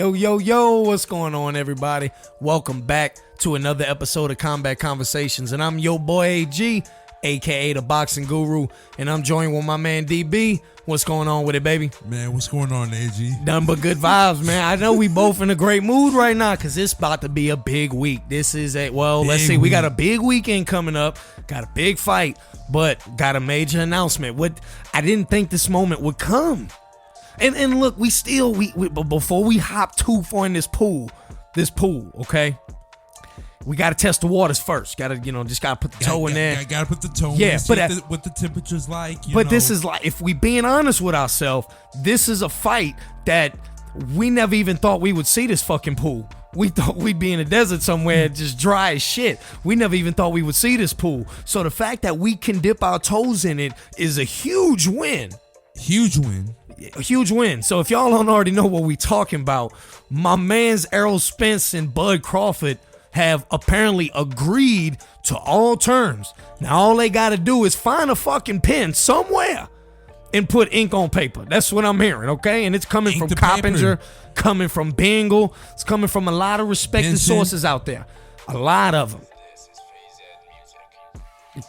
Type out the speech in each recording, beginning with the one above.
Yo, what's going on, everybody? Welcome back to another episode of Combat Conversations, and I'm your boy AG, aka the Boxing Guru, and I'm joined with my man DB. What's going on with it, baby? Man, what's going on, AG? Nothing but good vibes, man. I know we both in a great mood right now because it's about to be a big week. This is we got a big weekend coming up, got a big fight, but got a major announcement. I didn't think this moment would come. And look, we before we hop too far in this pool, okay? We gotta test the waters first. Gotta put the toe in there. Gotta put the toe in there. Yeah, but what the temperature's like. This is like, if we being honest with ourselves, this is a fight that we never even thought we would see this fucking pool. We thought we'd be in a desert somewhere just dry as shit. We never even thought we would see this pool. So the fact that we can dip our toes in it is a huge win. Huge win. A huge win. So if y'all don't already know what we talking about, my man's Errol Spence and Bud Crawford have apparently agreed to all terms. Now all they gotta do is find a fucking pen somewhere and put ink on paper. That's what I'm hearing, okay? And it's coming from Coppinger, coming from Bengal, it's coming from a lot of respected sources out there. A lot of them.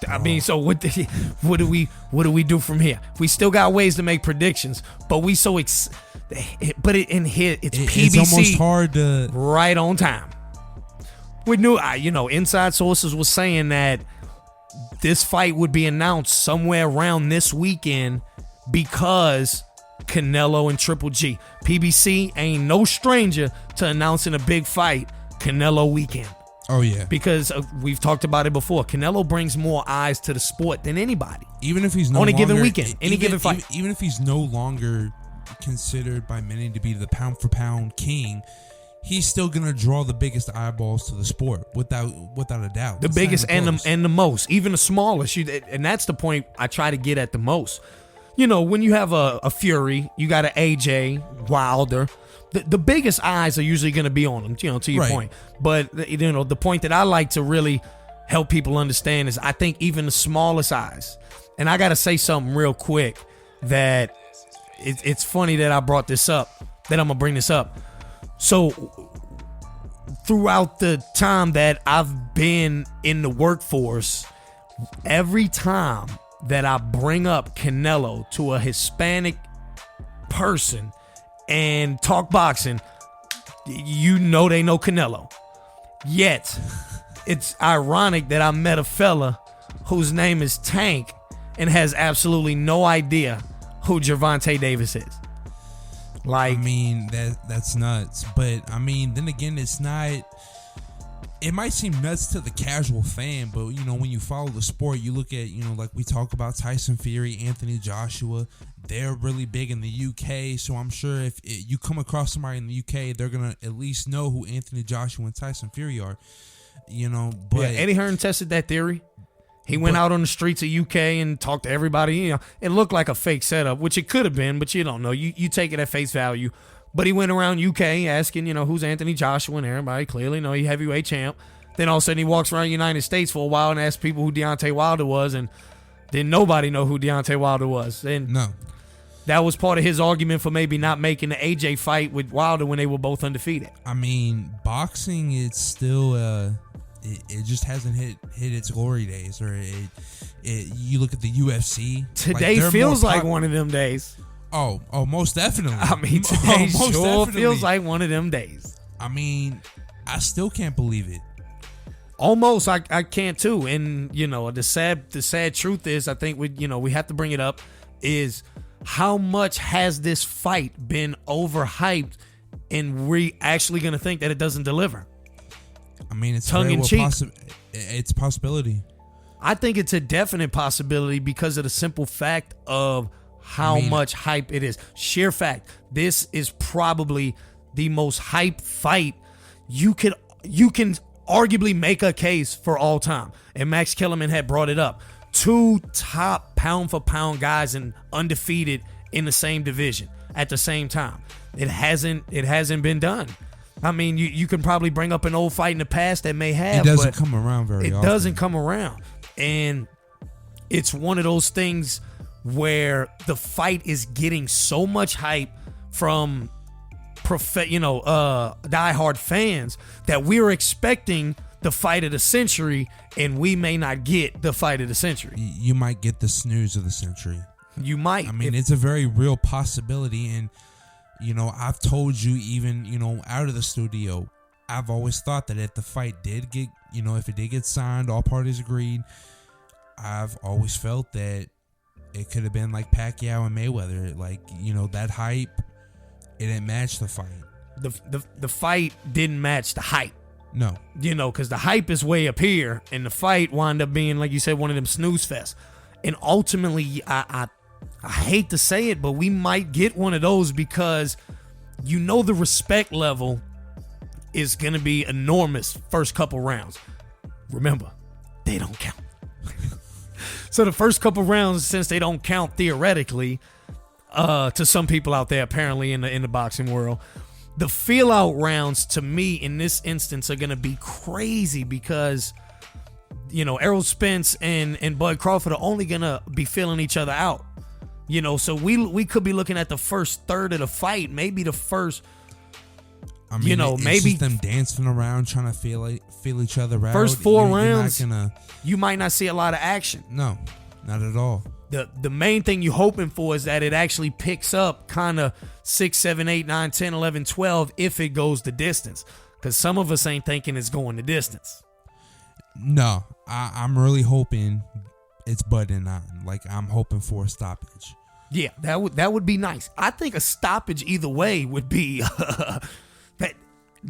I mean, so what do we do from here? We still got ways to make predictions, but we it's PBC. It's almost hard to right on time. We knew, inside sources was saying that this fight would be announced somewhere around this weekend because Canelo and Triple G. PBC ain't no stranger to announcing a big fight Canelo weekend. Oh, yeah. Because we've talked about it before. Canelo brings more eyes to the sport than anybody. Even if he's no on a longer, given weekend, any given fight. Even if he's no longer considered by many to be the pound-for-pound king, he's still going to draw the biggest eyeballs to the sport, without a doubt. The biggest and the most, even the smallest. And that's the point I try to get at the most. When you have a Fury, you got an AJ, Wilder, the biggest eyes are usually going to be on them, to your point. But, the point that I like to really help people understand is I think even the smallest eyes, and I got to say something real quick that it's funny that I brought this up, that I'm going to bring this up. So, throughout the time that I've been in the workforce, every time that I bring up Canelo to a Hispanic person and talk boxing, they know Canelo. Yet, it's ironic that I met a fella whose name is Tank and has absolutely no idea who Gervonta Davis is. Like, I mean, that's nuts. But, I mean, then again, it's not... It might seem nuts to the casual fan, but, when you follow the sport, you look at, like we talk about Tyson Fury, Anthony Joshua. They're really big in the UK, so I'm sure if you come across somebody in the UK, they're going to at least know who Anthony Joshua and Tyson Fury are. But... Yeah, Eddie Hearn tested that theory. He went out on the streets of UK and talked to everybody. It looked like a fake setup, which it could have been, but you don't know. You take it at face value. But he went around UK asking, who's Anthony Joshua, and everybody clearly know he heavyweight champ. Then all of a sudden he walks around the United States for a while and asks people who Deontay Wilder was, and then nobody know who Deontay Wilder was. And no. That was part of his argument for maybe not making the AJ fight with Wilder when they were both undefeated. I mean, boxing, it's still... It just hasn't hit its glory days, or you look at the UFC. Today feels like one of them days. Oh, most definitely. I mean, today sure feels like one of them days. I mean, I still can't believe it. Almost, I can't too. And the sad truth is, I think we have to bring it up, is how much has this fight been overhyped, and we actually gonna think that it doesn't deliver. I mean, it's tongue in cheek. It's a possibility. I think it's a definite possibility because of the simple fact of how much hype it is. Sheer fact. This is probably the most hype fight you can arguably make a case for all time. And Max Kellerman had brought it up. 2 top pound for pound guys and undefeated in the same division at the same time. It hasn't been done. I mean, you can probably bring up an old fight in the past that may have. It doesn't come around very often. It doesn't come around. And it's one of those things where the fight is getting so much hype from diehard fans, that we're expecting the fight of the century, and we may not get the fight of the century. You might get the snooze of the century. You might. I mean, it's a very real possibility, and I've told you, even out of the studio, I've always thought that if the fight did get, if it did get signed, all parties agreed, I've always felt that it could have been like Pacquiao and Mayweather. Like, that hype, it didn't match the fight. The fight didn't match the hype. No. Because the hype is way up here, and the fight wound up being, like you said, one of them snooze fests. And ultimately, I hate to say it, but we might get one of those, because the respect level is going to be enormous first couple rounds. Remember, they don't count. So the first couple rounds, since they don't count theoretically, to some people out there apparently in the boxing world, the feel out rounds to me in this instance are going to be crazy, because Errol Spence and Bud Crawford are only going to be feeling each other out. So we could be looking at the first third of the fight, maybe the first. I mean, it's maybe just them dancing around trying to feel each other out. First 4 rounds, you're not you might not see a lot of action. No, not at all. The main thing you're hoping for is that it actually picks up kind of 6, 7, 8, 9, 10, 11, 12 if it goes the distance. Because some of us ain't thinking it's going the distance. No, I'm really hoping it's Bud and on. Like, I'm hoping for a stoppage. Yeah, that would be nice. I think a stoppage either way would be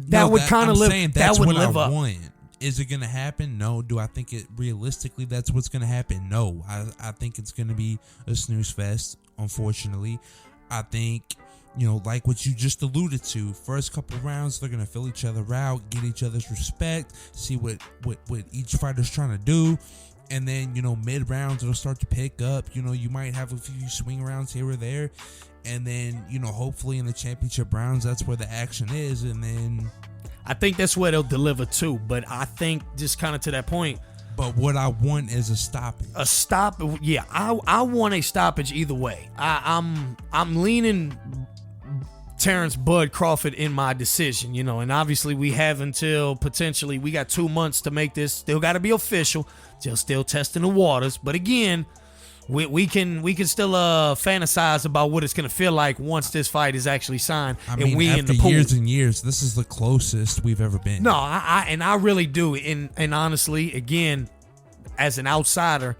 that would kind of live. That's that would what live I up. want. Is it going to happen? No. Do I think it realistically that's what's going to happen? No. I think it's going to be a snooze fest, unfortunately. I think, like what you just alluded to, first couple rounds, they're going to fill each other out, get each other's respect, see what each fighter's trying to do. And then, mid rounds, it'll start to pick up. You might have a few swing rounds here or there. And then, hopefully in the championship rounds, that's where the action is. And then I think that's where they'll deliver too. But I think just kind of to that point. But what I want is a stoppage. A stop. Yeah, I want a stoppage either way. I'm leaning Terence Bud Crawford in my decision, and obviously we have until potentially we got 2 months to make this. Still got to be official. Still testing the waters. But again, we can still fantasize about what it's gonna feel like once this fight is actually signed. I mean, and we after in the pool. years and years, this is the closest we've ever been. No, I really do. And honestly, again, as an outsider,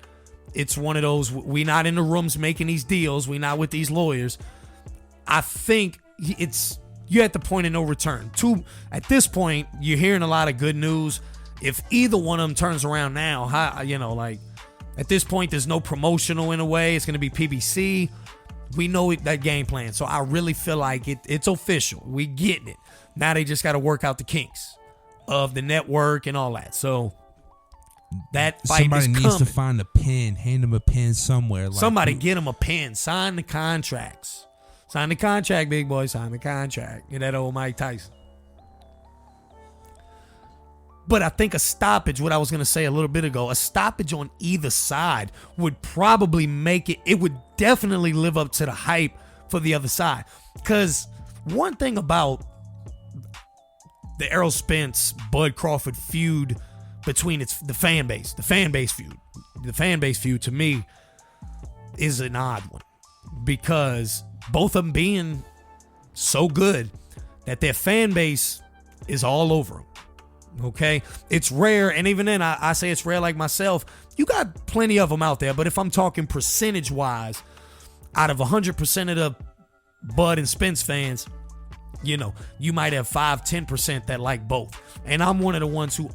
it's one of those. We not in the rooms making these deals. We not with these lawyers. I think you're at the point of no return. At this point, you're hearing a lot of good news. If either one of them turns around now, at this point, there's no promotional in a way. It's going to be PBC. We know that game plan. So I really feel like it's official. We getting it. Now they just got to work out the kinks of the network and all that. So that fight somebody is needs coming. to find a pen, hand them a pen somewhere. Somebody get them a pen. Sign the contracts. Sign the contract, big boy. Sign the contract. Get that old Mike Tyson. But I think a stoppage, what I was going to say a little bit ago, a stoppage on either side would probably make it would definitely live up to the hype for the other side. Because one thing about the Errol Spence, Bud Crawford feud between the fan base feud to me is an odd one. Because both of them being so good that their fan base is all over them. Okay, it's rare, and even then I say it's rare like myself. You got plenty of them out there, but if I'm talking percentage wise, out of 100% of the Bud and Spence fans, you might have 5-10% that like both, and I'm one of the ones who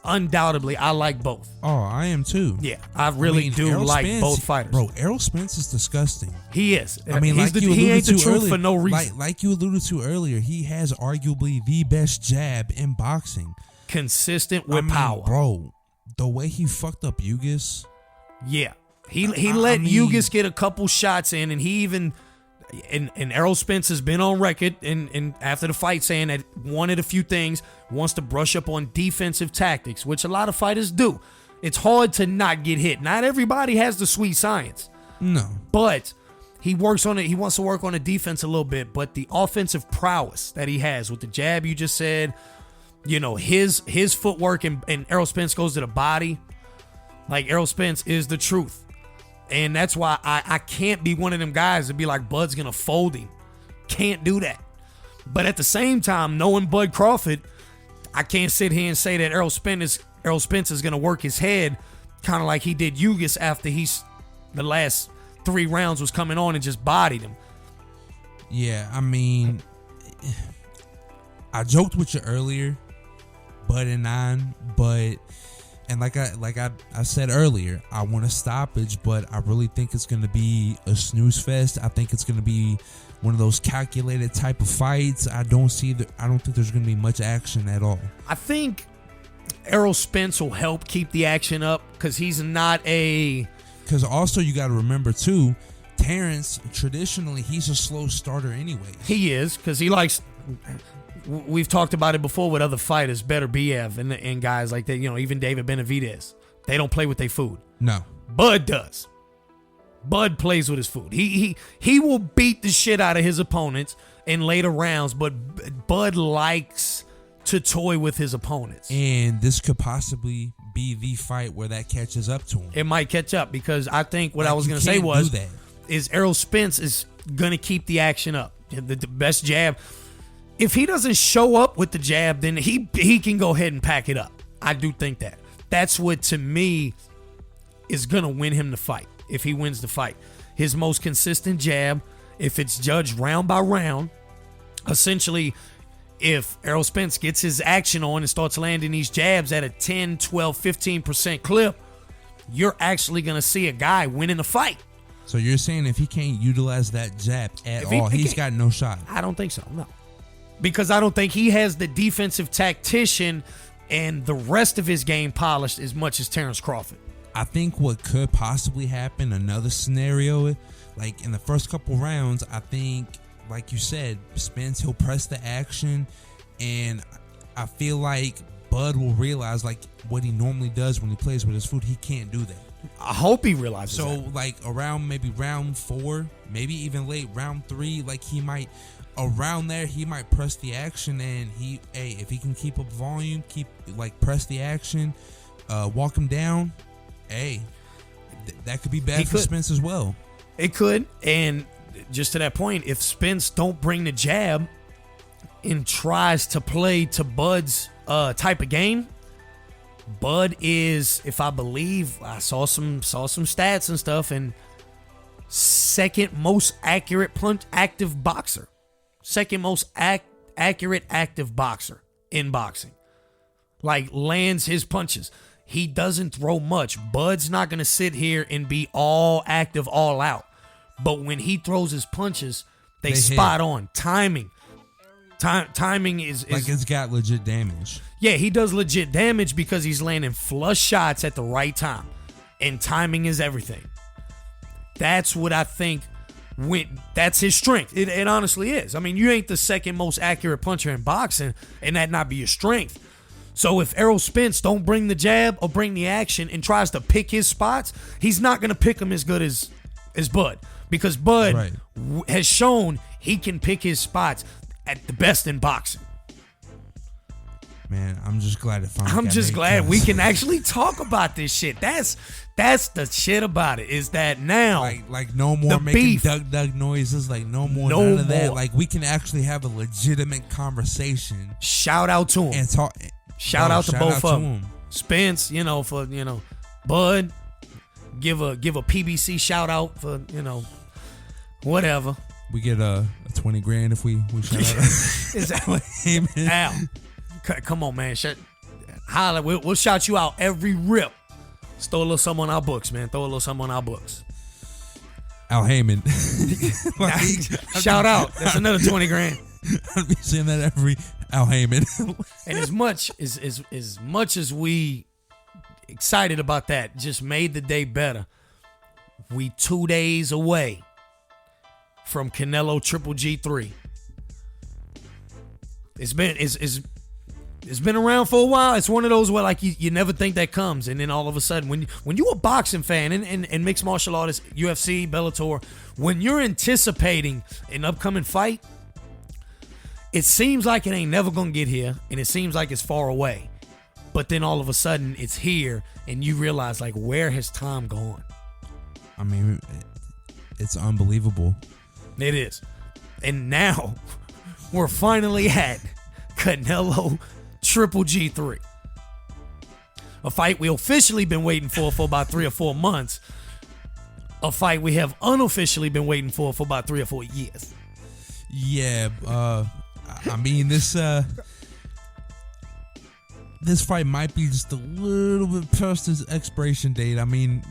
undoubtedly I like both. Oh, I am too. Yeah, I really do Errol like Spence, both fighters. Bro, Errol Spence is disgusting. He is. I mean, he ain't the truth for no reason. Like you alluded to earlier, he has arguably the best jab in boxing. Consistent with power. Bro, the way he fucked up Ugas. Yeah. He let Ugas get a couple shots in, and he even and Errol Spence has been on record and after the fight saying that wanted a few things, wants to brush up on defensive tactics, which a lot of fighters do. It's hard to not get hit. Not everybody has the sweet science. No. But He works on it. He wants to work on the defense a little bit, but the offensive prowess that he has with the jab, you just said, his footwork and Errol Spence goes to the body. Like, Errol Spence is the truth. And that's why I can't be one of them guys to be like, Bud's going to fold him. Can't do that. But at the same time, knowing Bud Crawford, I can't sit here and say that Errol Spence is going to work his head kind of like he did Ugas after the last 3 rounds was coming on and just bodied him. Yeah, I mean, I joked with you earlier, Bud and 9, and like I said earlier, I want a stoppage, but I really think it's going to be a snooze fest. I think it's going to be one of those calculated type of fights. I don't think there's going to be much action at all. I think Errol Spence will help keep the action up because he's not a... Because also you got to remember too, Terence, traditionally, he's a slow starter anyway. He is, because he likes... We've talked about it before with other fighters, Better BF and guys like that, even David Benavidez. They don't play with their food. No. Bud does. Bud plays with his food. He will beat the shit out of his opponents in later rounds, but Bud likes to toy with his opponents. And this could possibly be the fight where that catches up to him. It might catch up because I think what I was going to say was is Errol Spence is going to keep the action up. The best jab. If he doesn't show up with the jab, then he can go ahead and pack it up. I do think that. That's what, to me, is going to win him the fight. If he wins the fight, his most consistent jab, if it's judged round by round, essentially, if Errol Spence gets his action on and starts landing these jabs at a 10, 12, 15% clip, you're actually going to see a guy winning the fight. So you're saying if he can't utilize that jab at all, he's got no shot? I don't think so, no. Because I don't think he has the defensive tactician and the rest of his game polished as much as Terence Crawford. I think what could possibly happen, another scenario, like in the first couple rounds, I think, like you said, Spence, he'll press the action, and I feel like Bud will realize, like what he normally does when he plays with his food, he can't do that. I hope he realizes that. So, like around maybe round 4, maybe even late round 3, like he might press the action, and if he can keep up volume, press the action, walk him down. That could be bad for Spence as well. It could, and just to that point, if Spence don't bring the jab and tries to play to Bud's type of game, Bud is, if I believe, I saw some stats and stuff, and second most accurate active boxer. Second most accurate active boxer in boxing. Like, lands his punches. He doesn't throw much. Bud's not going to sit here and be all active, all out. But when he throws his punches, they spot on. Timing. Timing is like it's got legit damage. Yeah, he does legit damage because he's landing flush shots at the right time. And timing is everything. That's what I think. That's his strength. It honestly is. I mean, you ain't the second most accurate puncher in boxing, and that not be your strength. So if Errol Spence don't bring the jab or bring the action and tries to pick his spots, he's not going to pick them as good as Bud. Because Bud has shown he can pick his spots at the best in boxing. Man, I'm just glad I'm just glad we can actually talk about this shit. That's the shit about it, is that now like no more making duck noises, like no more none of that. Like, we can actually have a legitimate conversation. Shout out to him and talk. Shout out to both of them. Spence, for Bud, give a PBC shout out for whatever. We get a 20 grand if we shout out. Is that what? Al, come on, man. Holla, we'll shout you out every rip. Let's throw a little something on our books, man. Throw a little something on our books. Al Heyman. Shout out. That's another 20 grand. I'll be saying that every Al Heyman. And as much as we excited about that, just made the day better. We 2 days away from Canelo Triple G3. It's been around for a while. It's one of those where like you never think that comes, and then all of a sudden, when you're a boxing fan and mixed martial artist, UFC, Bellator, when you're anticipating an upcoming fight, it seems like it ain't never gonna get here, and it seems like it's far away. But then all of a sudden, it's here, and you realize like, where has time gone? I mean, it's unbelievable. It is, and now we're finally at Canelo Triple G3. A fight we officially been waiting for about 3 or 4 months. A fight we have unofficially been waiting for about 3 or 4 years. Yeah, I mean this fight might be just a little bit past its expiration date. I mean,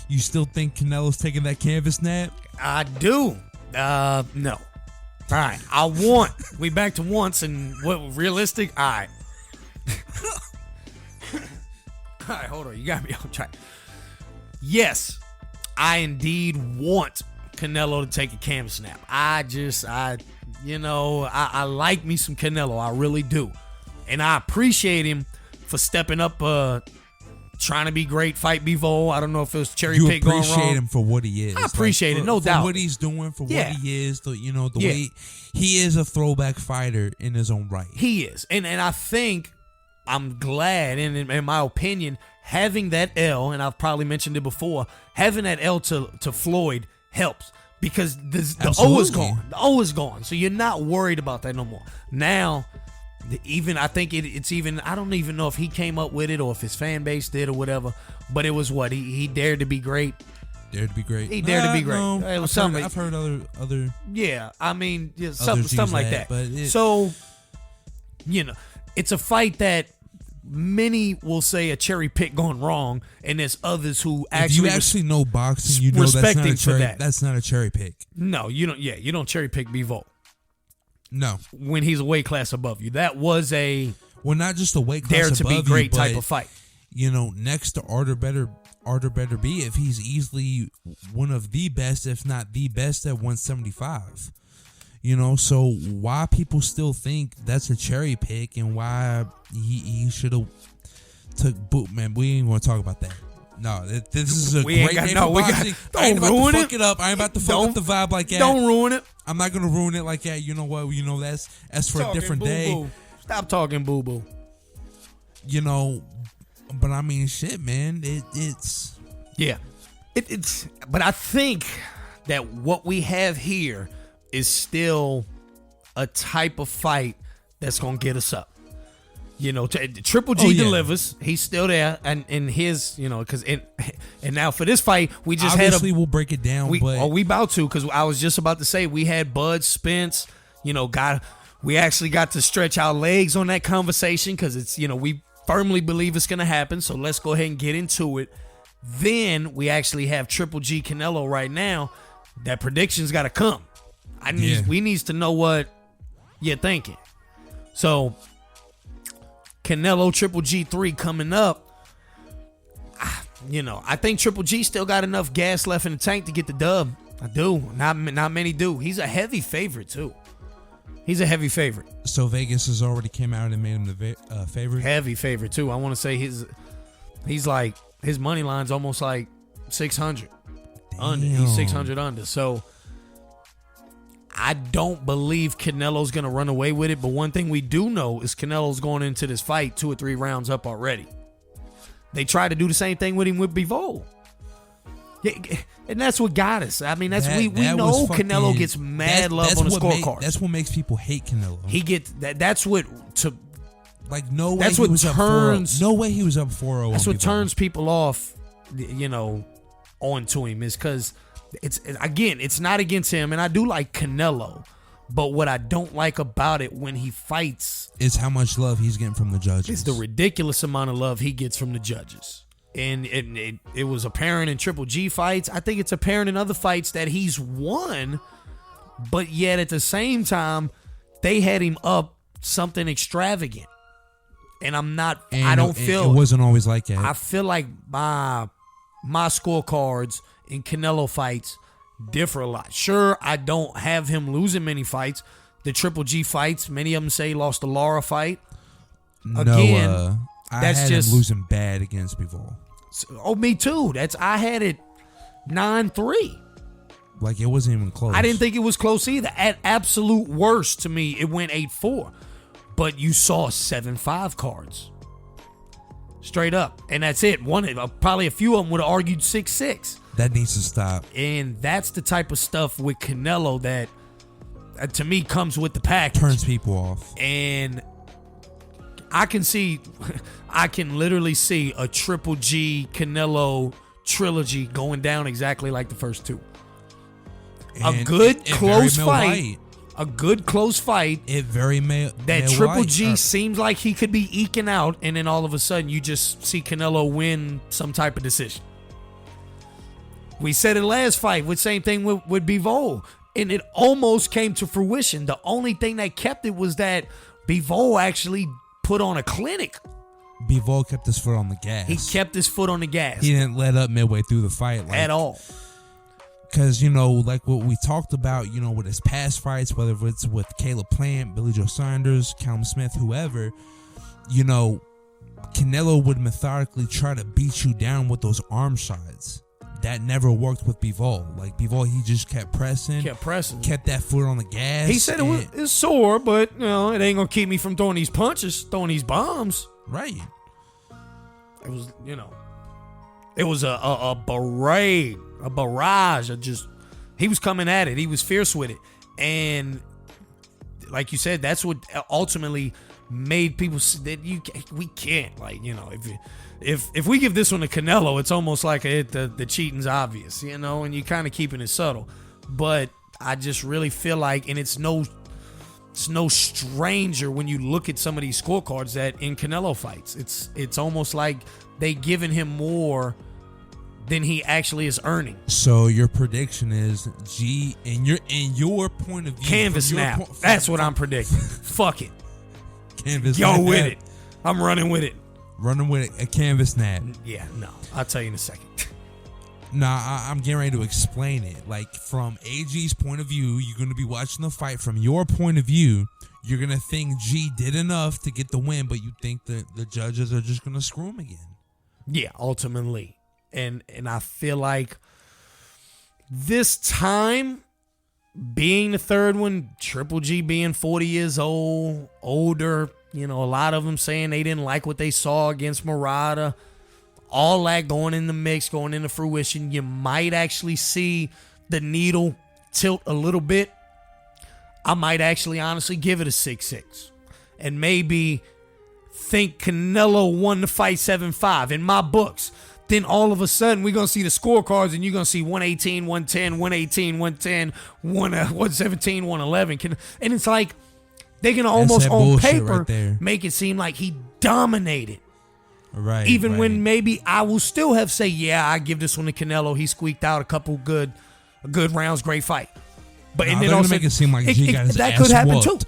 you still think Canelo's taking that canvas nap? I do. No. All right, we back to once and what realistic? All right. All right, hold on. You got me on track. Yes, I indeed want Canelo to take a canvas snap. I like me some Canelo. I really do. And I appreciate him for stepping up, trying to be great, fight Bivol. I don't know if it was cherry pick going wrong. You appreciate him for what he is. I appreciate it, no for doubt. what he's doing, for what he is, the way he is a throwback fighter in his own right. He is. And I think I'm glad, and in my opinion, having that L, and I've probably mentioned it before, having that L to Floyd helps because the O is gone. The O is gone. So you're not worried about that no more. Now, I think it's even, I don't even know if he came up with it or if his fan base did or whatever, but it was what? He dared to be great. Dared to be great. He dared to be great. No, it was something. I've heard other. Yeah, I mean, something like that. So, it's a fight that many will say a cherry pick gone wrong, and there's others who actually. If you actually know boxing, you know that's not a cherry pick. No, you don't. Yeah, you don't cherry pick Bivol. No, when he's a weight class above you, that was not just a weight class dare above to be great you, type of fight. Next to Arter better be if he's easily one of the best, if not the best, at 175. So why people still think that's a cherry pick and why he should have took boot, man. We ain't going to talk about that. No, this is a great day for boxing. I ain't about to fuck it up. I ain't about to fuck up the vibe like that. Don't ruin it. I'm not going to ruin it like that. You know what? That's for a different day. Stop talking boo-boo. But I mean, shit, man. It's... Yeah. It's... But I think that what we have here is still a type of fight that's going to get us up. Triple G delivers. He's still there, and in his, because and now for this fight, we just obviously we'll break it down. We about to, because I was just about to say we had Bud Spence. We actually got to stretch our legs on that conversation because it's we firmly believe it's gonna happen. So let's go ahead and get into it. Then we actually have Triple G Canelo right now. That prediction's got to come. We needs to know what you're thinking. So. Canelo Triple G3 coming up. I think Triple G still got enough gas left in the tank to get the dub. I do. Not many do. He's a heavy favorite too. He's a heavy favorite. So Vegas has already came out and made him the favorite. Heavy favorite too. I want to say he's like his money line's almost like 600 under. He's 600 under. So. I don't believe Canelo's going to run away with it, but one thing we do know is Canelo's going into this fight 2 or 3 rounds up already. They tried to do the same thing with him with Bivol. Yeah, and that's what got us. I mean, we know Canelo gets mad love on the scorecard. That's what makes people hate Canelo. He gets that's what to like no way that's he what was turns up 4-0. No way he was up 4-0. That's what turns people off, onto him is because it's not against him, and I do like Canelo, but what I don't like about it when he fights is how much love he's getting from the judges. It's the ridiculous amount of love he gets from the judges. And it was apparent in Triple G fights. I think it's apparent in other fights that he's won, but yet at the same time, they had him up something extravagant. And I don't feel it wasn't always like that. I feel like my scorecards in Canelo fights differ a lot. Sure, I don't have him losing many fights. The Triple G fights, many of them say he lost the Lara fight. Again, I that's had just him losing bad against Bivol. Oh, me too. I had it 9-3. Like, it wasn't even close. I didn't think it was close either. At absolute worst, to me, it went 8-4. But you saw 7-5 cards. Straight up. And that's it. Probably a few of them would have argued 6-6. That needs to stop. And that's the type of stuff with Canelo that, to me, comes with the package. Turns people off. And I can literally see a Triple G Canelo trilogy going down exactly like the first two. A good close fight. A good close fight. It very may that Triple G seems like he could be eking out, and then all of a sudden you just see Canelo win some type of decision. We said it last fight with same thing with Bivol, and it almost came to fruition. The only thing that kept it was that Bivol actually put on a clinic. Bivol kept his foot on the gas. He kept his foot on the gas. He didn't let up midway through the fight. At all. Because, like what we talked about, with his past fights, whether it's with Caleb Plant, Billy Joe Saunders, Callum Smith, whoever, Canelo would methodically try to beat you down with those arm shots. That never worked with Bivol. Like, Bivol, he just kept pressing. Kept that foot on the gas. He said it's sore, but, it ain't going to keep me from throwing these punches, throwing these bombs. Right. It was, it was a barrage of just, he was coming at it. He was fierce with it. And like you said, that's what ultimately made people that we can't, if we give this one to Canelo, it's almost like the cheating's obvious, and you kind of keeping it subtle. But I just really feel like, and it's no stranger when you look at some of these scorecards that in Canelo fights, it's almost like they giving him more than he actually is earning. So your prediction is in your point of view, canvas snap. That's what I'm predicting. Fuck it. Canvas snap. Go with it. I'm running with it. A canvas snap. Yeah, no. I'll tell you in a second. Nah, I'm getting ready to explain it. Like, from AG's point of view, you're going to be watching the fight from your point of view. You're going to think G did enough to get the win, but you think that the judges are just going to screw him again. Yeah, ultimately. And I feel like this time, being the third one, Triple G being 40 years old, older, a lot of them saying they didn't like what they saw against Murata. All that going in the mix, going into fruition, you might actually see the needle tilt a little bit. I might actually honestly give it a 6-6 and maybe think Canelo won the fight 7-5 in my books. Then all of a sudden we're going to see the scorecards and you're going to see 118, 110, 118, 110, 117, 111. And it's like they're going to almost on paper make it seem like he dominated. Right. Even when maybe I will still have say, yeah, I give this one to Canelo. He squeaked out a couple good rounds, great fight. But and then also make it seem like G got his that ass could happen whooped. too.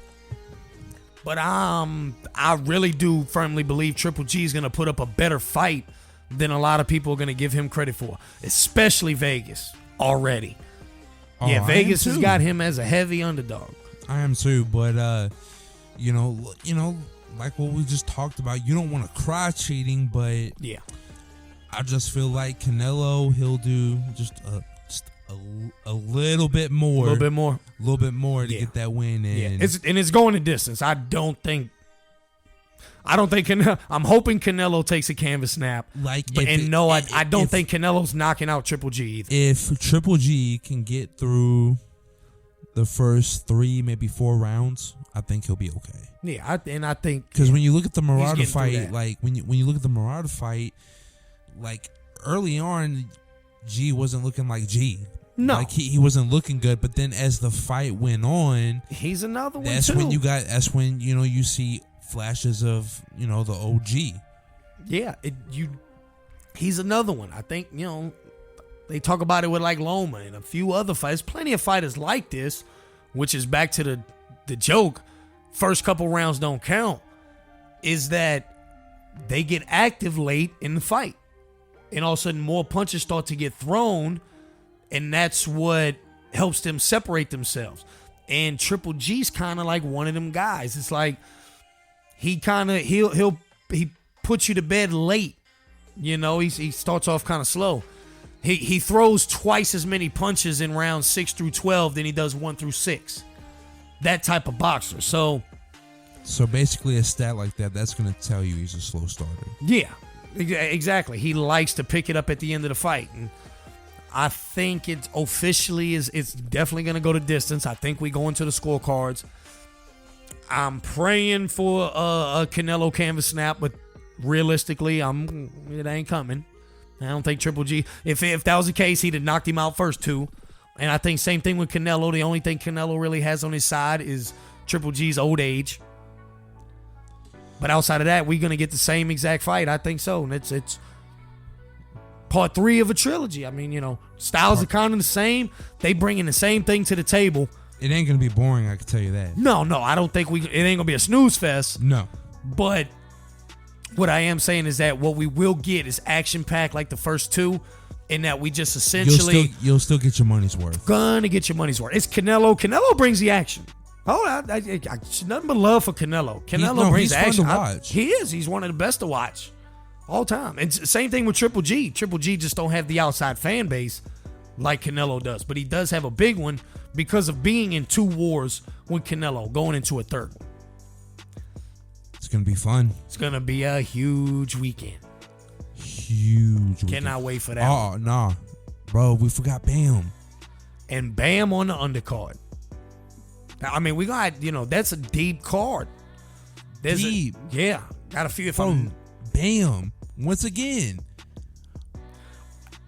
But I really do firmly believe Triple G is going to put up a better fight than a lot of people are going to give him credit for, especially Vegas already. Yeah, Vegas has got him as a heavy underdog. I am too, but like what we just talked about, you don't want to cry cheating, but yeah, I just feel like Canelo, he'll do just a little bit more, to get that win. And it's going the distance. I don't think Canelo, I'm hoping Canelo takes a canvas snap. I don't think Canelo's knocking out Triple G either. If Triple G can get through the first 3, maybe 4 rounds, I think he'll be okay. Yeah, I think because when you look at the Murata fight, when you look at the Murata fight, like early on, G wasn't looking like G. No, like he wasn't looking good. But then as the fight went on, he's another one. That's when you see flashes of the OG. Yeah, he's another one. I think they talk about it with like Loma and a few other fighters. Plenty of fighters like this, which is back to the joke. First couple rounds don't count. Is that they get active late in the fight, and all of a sudden more punches start to get thrown, and that's what helps them separate themselves. And Triple G's kind of like one of them guys. It's like he puts you to bed late. You know, he starts off kind of slow. He throws twice as many punches in rounds 6 through 12 than he does 1 through 6. That type of boxer. So basically a stat like that's going to tell you he's a slow starter. Yeah, exactly. He likes to pick it up at the end of the fight. And I think it's definitely going to go to distance. I think we go into the scorecards. I'm praying for a Canelo canvas snap, but realistically, it ain't coming. I don't think Triple G, if that was the case, he'd have knocked him out first two. And I think same thing with Canelo. The only thing Canelo really has on his side is Triple G's old age. But outside of that, we're going to get the same exact fight. I think so. And it's part 3 of a trilogy. I mean, you know, styles are kind of the same. They bringing the same thing to the table. It ain't going to be boring, I can tell you that. No, I don't think it ain't going to be a snooze fest. No. But what I am saying is that what we will get is action-packed like the first two, and that we just essentially... You'll still get your money's worth. Gonna get your money's worth. It's Canelo. Canelo brings the action. Oh, I nothing but love for Canelo. Canelo brings the action. He's fun to watch. He is. He's one of the best to watch all time. And same thing with Triple G. Triple G just don't have the outside fan base like Canelo does. But he does have a big one because of being in 2 wars with Canelo, going into a third one. It's going to be fun. It's going to be a huge weekend. Huge weekend. Cannot wait for that. Oh, nah. Bro, we forgot Bam. And Bam on the undercard. I mean, we got, that's a deep card. Deep. Got a few. Bam. Once again.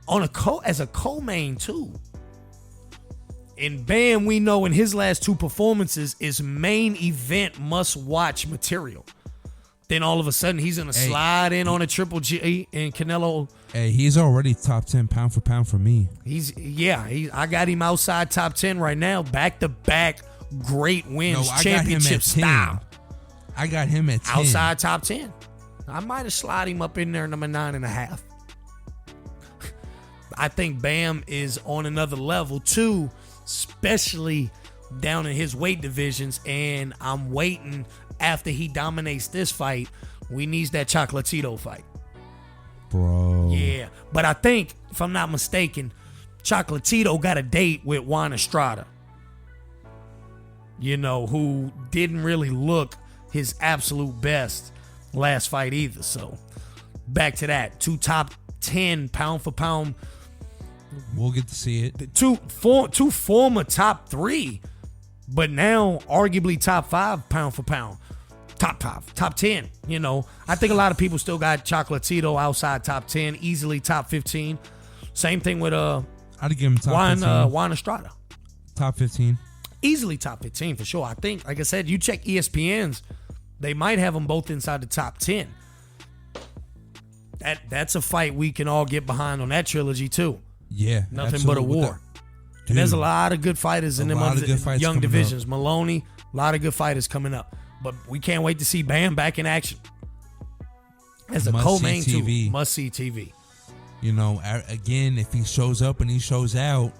As a co-main, too. And Bam, we know in his last 2 performances is main event must-watch material. Then all of a sudden, he's going to slide in on a Triple G and Canelo. Hey, he's already top 10 pound for pound for me. I got him outside top 10 right now. Back-to-back great wins, championship style. I got him at 10. Outside top 10. I might have slid him up in there number 9.5. I think Bam is on another level, too, especially down in his weight divisions, and I'm waiting after he dominates this fight. We need that Chocolatito fight. Bro. Yeah, but I think, if I'm not mistaken, Chocolatito got a date with Juan Estrada, who didn't really look his absolute best last fight either. So, back to that. 2 top 10 pound for pound. We'll get to see it. Two former top 3, but now arguably top 5 pound for pound. Top 5, top 10. I think a lot of people still got Chocolatito outside top 10, easily top 15. Same thing with I'd give him top 15. Juan Estrada. Top 15. Easily top 15 for sure. I think, like I said, you check ESPN's, they might have them both inside the top 10. That's a fight we can all get behind on that trilogy too. Yeah. Nothing but a war. And there's a lot of good fighters in them young divisions. Maloney, a lot of good fighters coming up. But we can't wait to see Bam back in action. As a co-main too. Must-see TV. Again, if he shows up and he shows out,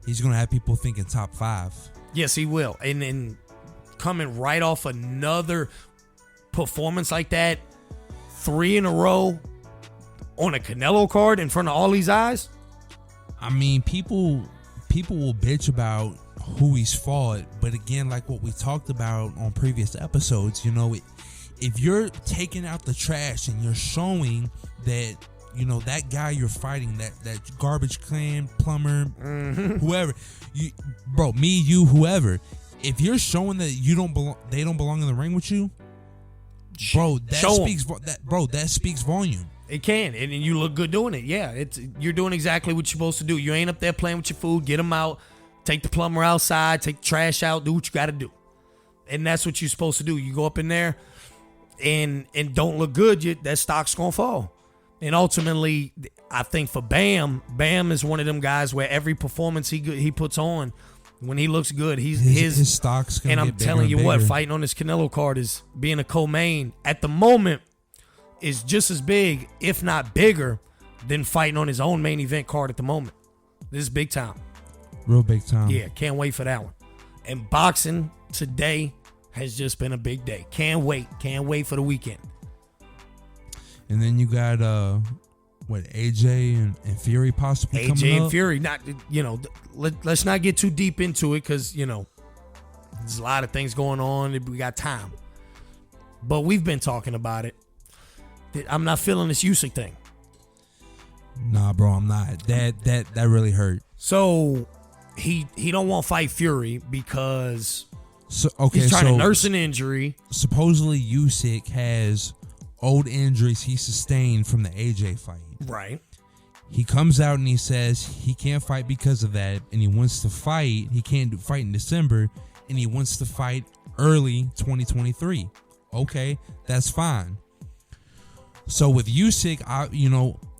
he's going to have people thinking top 5. Yes, he will. And coming right off another performance like that, 3 in a row on a Canelo card in front of all these eyes. I mean, people will bitch about who he's fought, but again, like what we talked about on previous episodes, if you're taking out the trash and you're showing that that guy you're fighting, that garbage can plumber, whoever, whoever, if you're showing that they don't belong in the ring with you, bro, that speaks volume. It can, and you look good doing it. Yeah, you're doing exactly what you're supposed to do. You ain't up there playing with your food. Get them out. Take the plumber outside. Take the trash out. Do what you got to do. And that's what you're supposed to do. You go up in there and don't look good, that stock's going to fall. And ultimately, I think for Bam is one of them guys where every performance he puts on, when he looks good, his stock's going to get bigger. And I'm telling you what, fighting on this Canelo card is being a co-main at the moment is just as big, if not bigger, than fighting on his own main event card at the moment. This is big time. Real big time. Yeah, can't wait for that one. And boxing today has just been a big day. Can't wait for the weekend. And then you got AJ and Fury possibly coming up. AJ and Fury, not let's not get too deep into it because there's a lot of things going on. We got time, but we've been talking about it. I'm not feeling this Usyk thing. Nah, bro, I'm not. That really hurt. So he don't want to fight Fury because he's trying to nurse an injury. Supposedly Usyk has old injuries he sustained from the AJ fight. Right. He comes out and he says he can't fight because of that, and he wants to fight. He can't fight in December, and he wants to fight early 2023. Okay, that's fine. So with Usyk,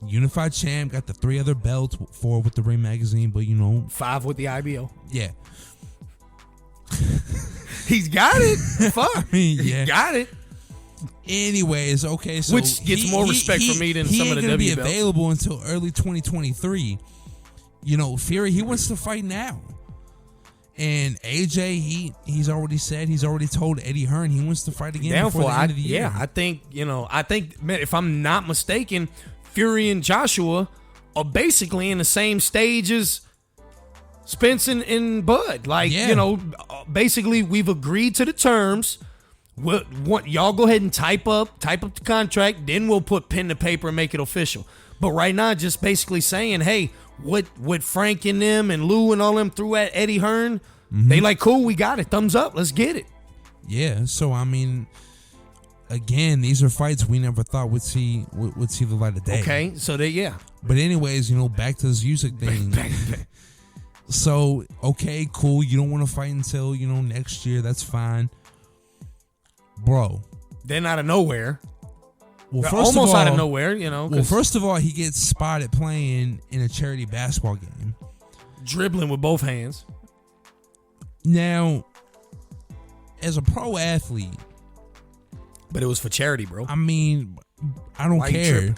unified champ, got the 3 other belts, 4 with the Ring Magazine, but 5 with the IBO. Yeah. He's got it. Fuck. I mean, yeah. He got it. Anyways, okay, so which gets more respect from me than some of the W belts. He ain't gonna be available until early 2023. Fury, he wants to fight now. And AJ, he's already told Eddie Hearn he wants to fight again before the end of the year. Yeah, I think man, if I'm not mistaken, Fury and Joshua are basically in the same stage as Spence and Bud. Like, basically we've agreed to the terms. Y'all go ahead and type up the contract, then we'll put pen to paper and make it official. But right now, just basically saying, hey, what Frank and them and Lou and all them threw at Eddie Hearn, they like, cool, we got it, thumbs up, let's get it. Yeah, so I mean, again, these are fights we never thought would see the light of day. Okay, so But anyways, back to this Usyk thing. Back. So, okay, cool, you don't want to fight until, next year, that's fine. Bro. Then out of nowhere. Well, almost out of nowhere, Well, first of all, he gets spotted playing in a charity basketball game. Dribbling with both hands. Now, as a pro athlete. But it was for charity, bro. I mean, I don't care.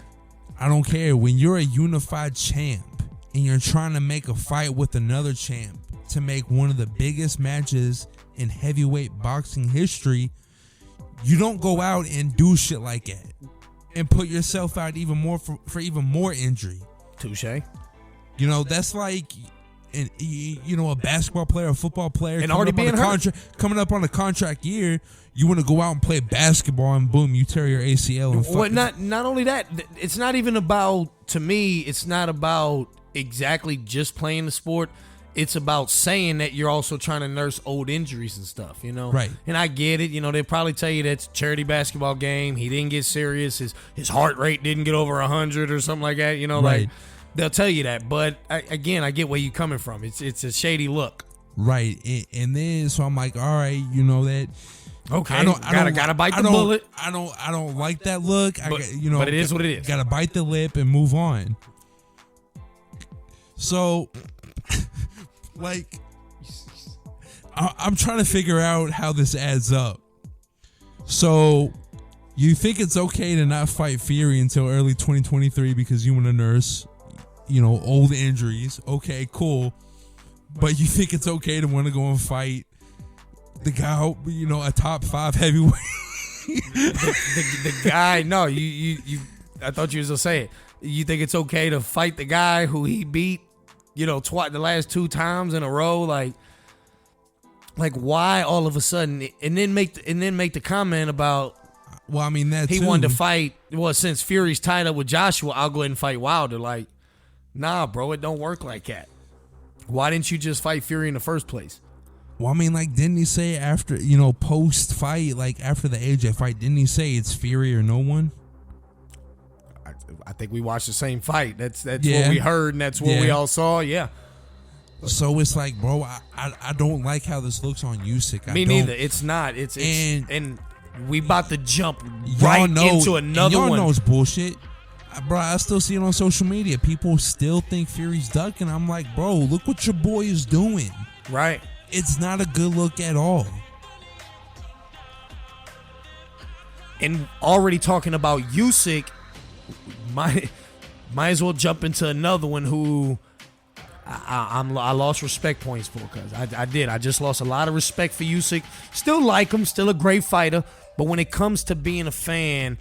I don't care. When you're a unified champ and you're trying to make a fight with another champ to make one of the biggest matches in heavyweight boxing history, you don't go out and do shit like that and put yourself out even more for even more injury. Touche. That's like, a basketball player, a football player, and already being hurt. Coming up on a contract year, you want to go out and play basketball and boom, you tear your ACL. And not only that, it's not even about, to me, it's not about exactly just playing the sport. It's about saying that you're also trying to nurse old injuries and stuff, Right. And I get it. They'll probably tell you that's a charity basketball game. He didn't get serious. His heart rate didn't get over 100 or something like that. Right. Like they'll tell you that. But I get where you're coming from. It's a shady look. Right. And then so I'm like, all right, that. Okay. I gotta bite the bullet. I don't like that look. But it is what it is. Gotta bite the lip and move on. So. Like, I'm trying to figure out how this adds up. So, you think it's okay to not fight Fury until early 2023 because you want to nurse, old injuries. Okay, cool. But you think it's okay to want to go and fight the guy, a top 5 heavyweight? the guy, no, you. I thought you was gonna say it. You think it's okay to fight the guy who he beat? The last 2 times in a row, like why all of a sudden, and then make the comment about. Well, I mean that he wanted to fight. Well, since Fury's tied up with Joshua, I'll go ahead and fight Wilder. Like, nah, bro, it don't work like that. Why didn't you just fight Fury in the first place? Well, I mean, like, didn't he say after post fight, like after the AJ fight, didn't he say it's Fury or no one? I think we watched the same fight. That's what we heard, and that's what we all saw. Yeah. So it's like, bro, I don't like how this looks on Usyk. Me neither. It's not. And we about to jump right into another y'all one. Y'all know it's bullshit. Bro, I still see it on social media. People still think Fury's ducking. I'm like, bro, look what your boy is doing. Right. It's not a good look at all. And already talking about Usyk, might as well jump into another one who I lost respect points for because I did. I just lost a lot of respect for Usyk. Still like him, still a great fighter. But when it comes to being a fan,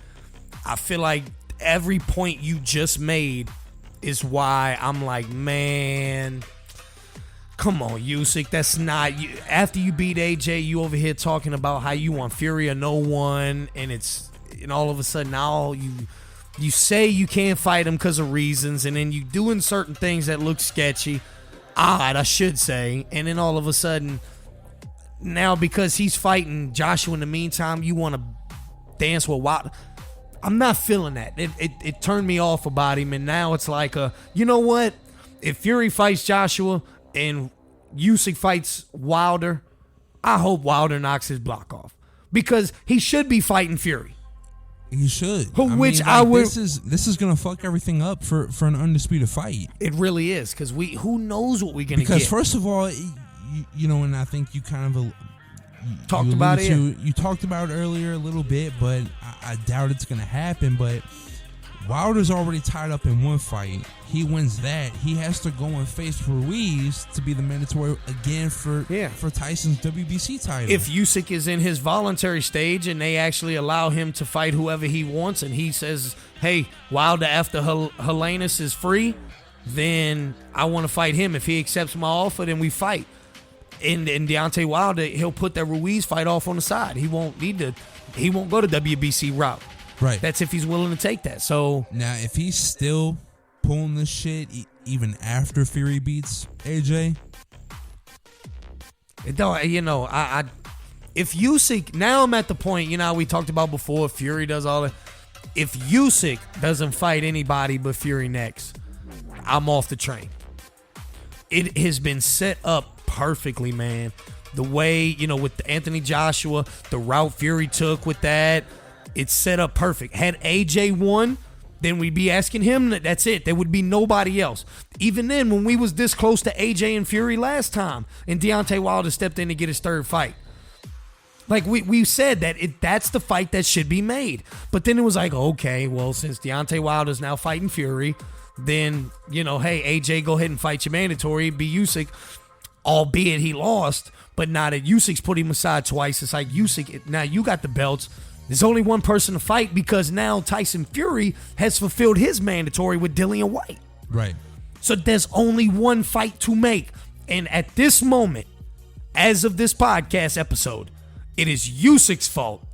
I feel like every point you just made is why I'm like, man, come on, Usyk. That's not you. After you beat AJ, you over here talking about how you want Fury or no one, and all of a sudden now you say you can't fight him because of reasons, and then you doing certain things that look sketchy, odd, I should say, and then all of a sudden, now because he's fighting Joshua in the meantime, you want to dance with Wilder. I'm not feeling that. It turned me off about him, and now it's like, you know what? If Fury fights Joshua and Usyk fights Wilder, I hope Wilder knocks his block off because he should be fighting Fury. You should. Which I would. This is gonna fuck everything up for an undisputed fight. It really is because who knows what we're gonna get. Because first of all, you know, and I think you kind of talked about it. You talked about it earlier a little bit, but I doubt it's gonna happen. But Wilder's already tied up in one fight. He wins that. He has to go and face Ruiz to be the mandatory again for Tyson's WBC title. If Usyk is in his voluntary stage and they actually allow him to fight whoever he wants, and he says, "Hey, Wilder after Helenius is free," then I want to fight him. If he accepts my offer, then we fight. And Deontay Wilder, he'll put that Ruiz fight off on the side. He won't go to WBC route. Right. That's if he's willing to take that. So now, if he's still pulling this shit even after Fury beats AJ, it don't. You know, if Usyk, now I'm at the point. You know, we talked about before. Fury does all that. If Usyk doesn't fight anybody but Fury next, I'm off the train. It has been set up perfectly, man. The way, you know, with Anthony Joshua, the route Fury took with that. It's set up perfect. Had AJ won, then we'd be asking him. That's it. There would be nobody else. Even then, when we was this close to AJ and Fury last time, and Deontay Wilder stepped in to get his third fight, like we said that that's the fight that should be made. But then it was like, okay, well, since Deontay Wilder's now fighting Fury, then, you know, hey, AJ, go ahead and fight your mandatory. Be Usyk, albeit he lost, but now that Usyk's put him aside twice, it's like Usyk, now you got the belts. There's only one person to fight because now Tyson Fury has fulfilled his mandatory with Dillian White. Right. So there's only one fight to make. And at this moment, as of this podcast episode, it is Usyk's fault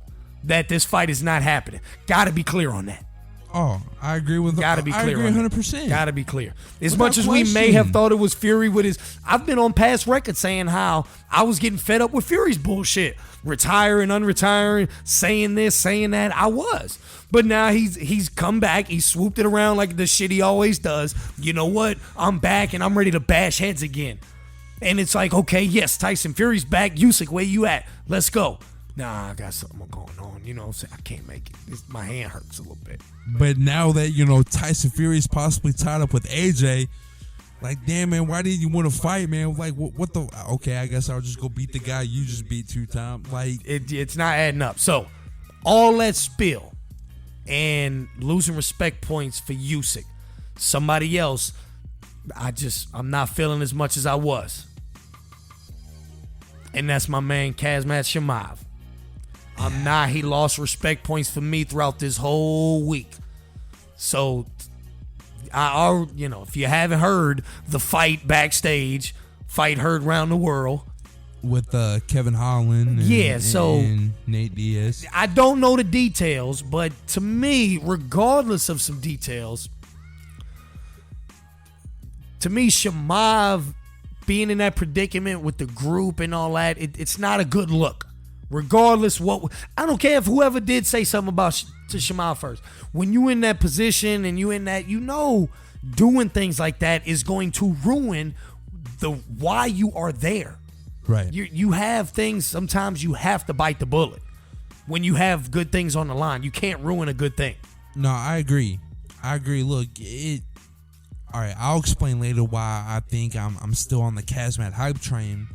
that this fight is not happening. Gotta be clear on that. Oh, I agree with that. Gotta be clear. I agree 100%. Gotta be clear. As much as we may have thought it was Fury with his, I've been on past record saying how I was getting fed up with Fury's bullshit. Retiring, unretiring, saying this, saying that. I was. But now he's come back. He swooped it around like the shit he always does. You know what? I'm back and I'm ready to bash heads again. And it's like, okay, yes, Tyson Fury's back. Usyk, where you at? Let's go. Nah, I got something going on. You know what I'm saying? I can't make it. My hand hurts a little bit. But now that, you know, Tyson Fury's possibly tied up with AJ, like, damn, man, why didn't you want to fight, man? Like, what the? Okay, I guess I'll just go beat the guy you just beat 2 times. Like, it's not adding up. So, all that spill and losing respect points for Usyk. Somebody else, I'm not feeling as much as I was. And that's my man, Kazmat Chimaev. I'm not. He lost respect points for me throughout this whole week. So, if you haven't heard the fight backstage, fight heard around the world with Kevin Holland, and Nate Diaz. I don't know the details, but to me, regardless of some details, to me, Chimaev being in that predicament with the group and all that, it's not a good look. Regardless I don't care if whoever did say something about to Chimaev first. When you in that position and you in that, doing things like that is going to ruin the why you are there. Right. You have things, sometimes you have to bite the bullet. When you have good things on the line, you can't ruin a good thing. No, I agree. Look, all right, I'll explain later why I think I'm still on the Kazmat hype train.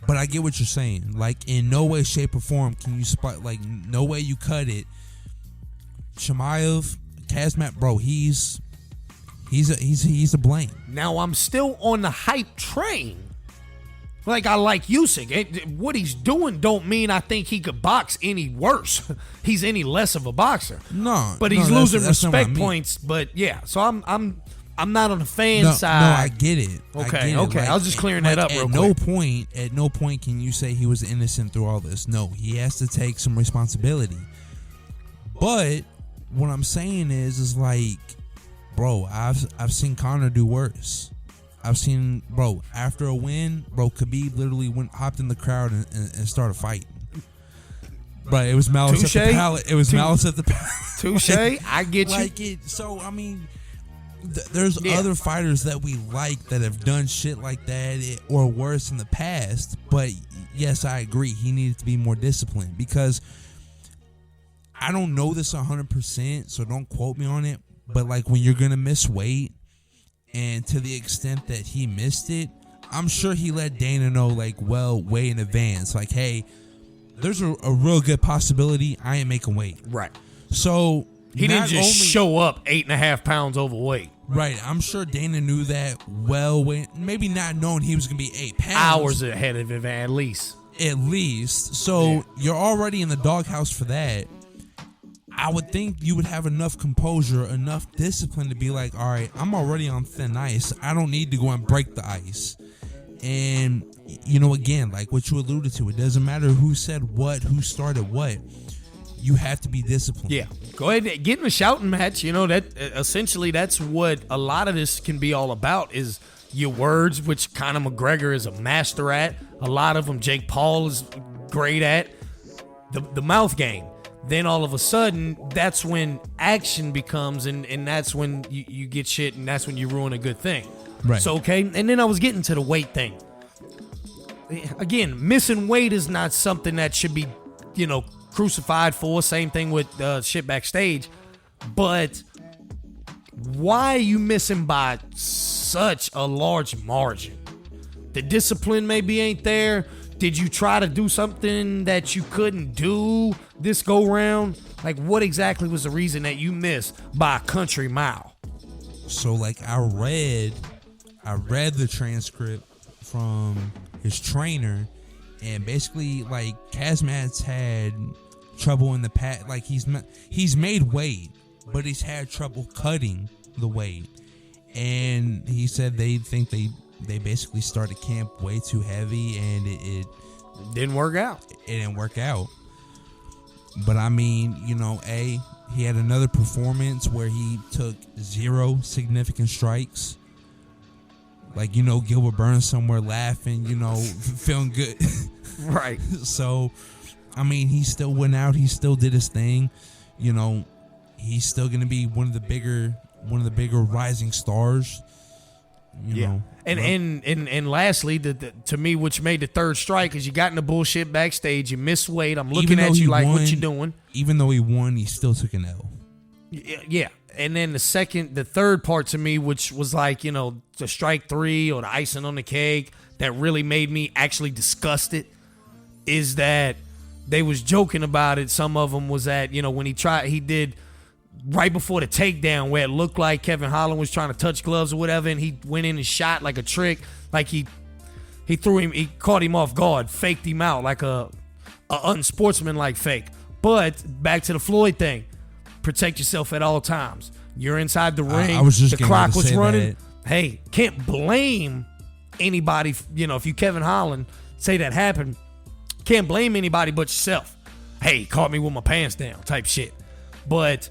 But I get what you're saying. Like, in no way, shape, or form can you spot. Like, no way you cut it. Chimaev, Kazmat, bro, he's He's to blame. Now I'm still on the hype train. Like, I like Usyk. What he's doing don't mean I think he could box any worse. He's any less of a boxer. No, but he's losing that's respect points. But yeah, so I'm not on the fan side. No, I get it. Okay. Like, I was just clearing that up real quick. At no point can you say he was innocent through all this. No, he has to take some responsibility. But what I'm saying is like, bro, I've seen Conor do worse. I've seen, bro, after a win, bro, Khabib literally hopped in the crowd and started fighting. But it was malice at the palate. It was malice at the palate. Touche, I get you. Like it. So I mean, there's other fighters that we like that have done shit like that or worse in the past. But yes, I agree. He needed to be more disciplined because I don't know this 100%, so don't quote me on it. But like when you're gonna miss weight. And to the extent that he missed it, I'm sure he let Dana know, like, well, way in advance. Like, hey, there's a real good possibility I ain't making weight. Right. So he didn't just show up 8.5 pounds overweight. Right. I'm sure Dana knew that well. Maybe not knowing he was going to be 8 pounds. Hours ahead of him, at least. At least. So you're already in the doghouse for that. I would think you would have enough composure, enough discipline to be like, all right, I'm already on thin ice. I don't need to go and break the ice. And, you know, again, like what you alluded to, it doesn't matter who said what, who started what. You have to be disciplined. Yeah. Go ahead and get in a shouting match. You know, that essentially that's what a lot of this can be all about is your words, which Conor McGregor is a master at. A lot of them Jake Paul is great at. The mouth game. Then all of a sudden, that's when action becomes, and that's when you get shit, and that's when you ruin a good thing. Right. So, okay, and then I was getting to the weight thing. Again, missing weight is not something that should be, you know, crucified for. Same thing with shit backstage. But why are you missing by such a large margin? The discipline maybe ain't there. Did you try to do something that you couldn't do this go round? Like, what exactly was the reason that you missed by a country mile? So, like, I read the transcript from his trainer, and basically, like, Kazmat's had trouble in the past. Like, he's made weight, but he's had trouble cutting the weight. And he said they think they basically started camp way too heavy, and it didn't work out. It didn't work out. But I mean, you know, he had another performance where he took 0 significant strikes. Like, you know, Gilbert Burns somewhere laughing, you know, feeling good. Right. So, I mean, he still went out. He still did his thing. You know, he's still going to be one of the bigger rising stars. You know. And lastly, to me, which made the third strike is you got in the bullshit backstage. You missed weight. I'm looking at you like, what you doing? Even though he won, he still took an L. Yeah. And then the third part to me, which was like, you know, the strike 3 or the icing on the cake that really made me actually disgusted is that they was joking about it. Some of them was that, you know, when he did right before the takedown where it looked like Kevin Holland was trying to touch gloves or whatever, and he went in and shot like a trick, like he caught him off guard, faked him out like a unsportsmanlike fake. But back to the Floyd thing, protect yourself at all times. You're inside the ring. I was just the clock was running. Hey, can't blame anybody. You know, if you Kevin Holland say that happened, can't blame anybody but yourself. Hey, caught me with my pants down, type shit. But